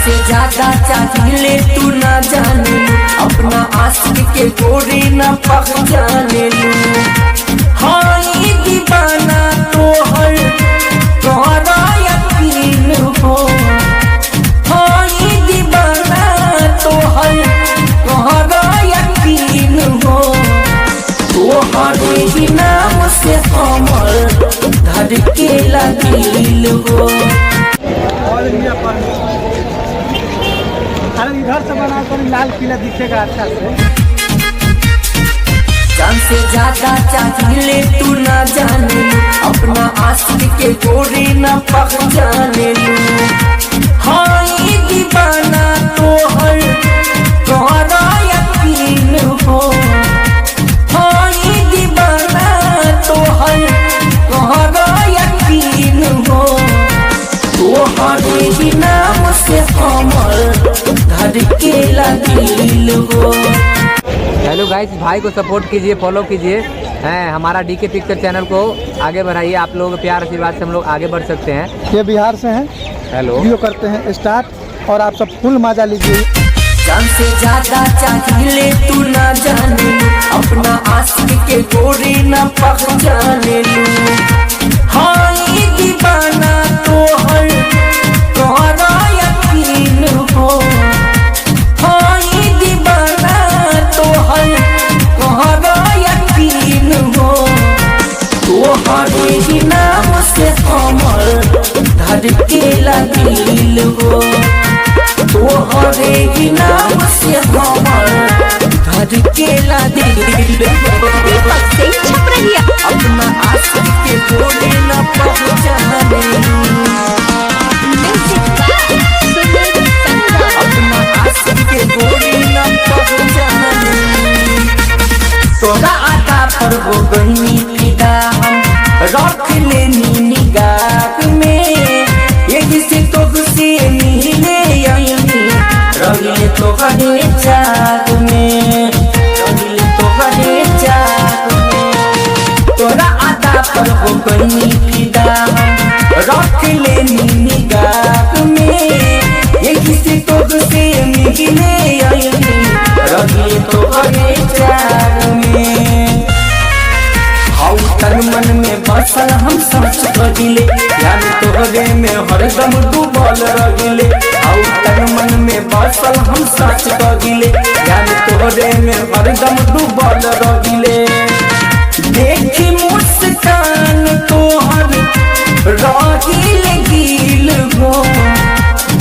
से ज्यादा चाहिए तू ना जाने अपना आशिक के गोरी ना पहचाने लू। हाँ ये दीवाना तो हर तोहरा यकीन हो। हाँ ये दीवाना तो हर तोहरा यकीन हो। तोहरे ही नाम से हमर धड़केला दिल हो। अरे इधर से बना कर लाल किला दिखेगा अच्छा से। जान से ज्यादा चाहिए तू ना जाने अपना आशिक के गोरी ना पहचाने लू। हाँ ये दीवाना तो हर तोहरा यकीन हो। हाँ ये दीवाना तो हर तोहरा यकीन हो। तोहरे ही नाम से हमर धड़केला दिल हो। हेलो गाइस, भाई को सपोर्ट कीजिए, फॉलो कीजिए, हैं हमारा डीके पिक्चर चैनल को आगे बढ़ाइए। आप लोगों के प्यार आशीर्वाद से हम लोग आगे बढ़ सकते हैं। ये बिहार से हैं, हेलो वीडियो करते हैं स्टार्ट और आप सब फुल मजा लीजिए। जान से ज्यादा चाहिए तू ना जाने अपना आशिक के गोरी ना पहचाने लू। हाँ ये दीवाना तो हर तोहरा यकीन हो। हाँ ये दीवाना तो हर तोहरा यकीन हो। तोहरे ही नाम से हमर धड़केला दिल हो। तोहरे ही नाम से हमर धड़केला दिल हो। अपना आशिक के गोरी ना पहचाने अपना आशिक के गोरी ना पहचाने। तोरा आदा पर हो गई फिदा हम रख लेनी निगाह में। यही से तुझसे मिले रही तोहरे चाक में, रही तोहरे चाक में। तोरा आदा पर हो गई फिदा हम रख लेनी निगाह में। यही से तुझसे मिले रही तोहरे चाक में। हाउ तन मन में बसल हम सच कहिले यार तोहरे में हरदम डूबल रहिले। हाउ तन मन में बसल हम सच कहिले यार तोहरे में हरदम डूबल रहिले। देखी मुस्कान तोहर राहिल गिल हो।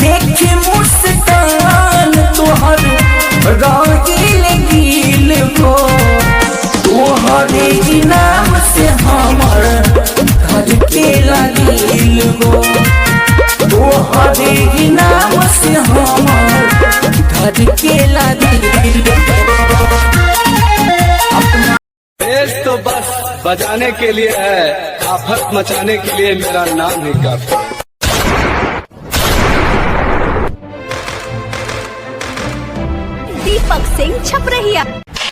देखी मुस्कान तोहर राहिल गिल हो। तोहरे ही नाम से हमर धड़केला दिल हो। तोहरे ही नाम से हमर धड़केला दिल हो। बेस तो बस बजाने के लिए है, आफत मचाने के लिए मेरा नाम ही काफी। दीपक सिंह छपरहिया।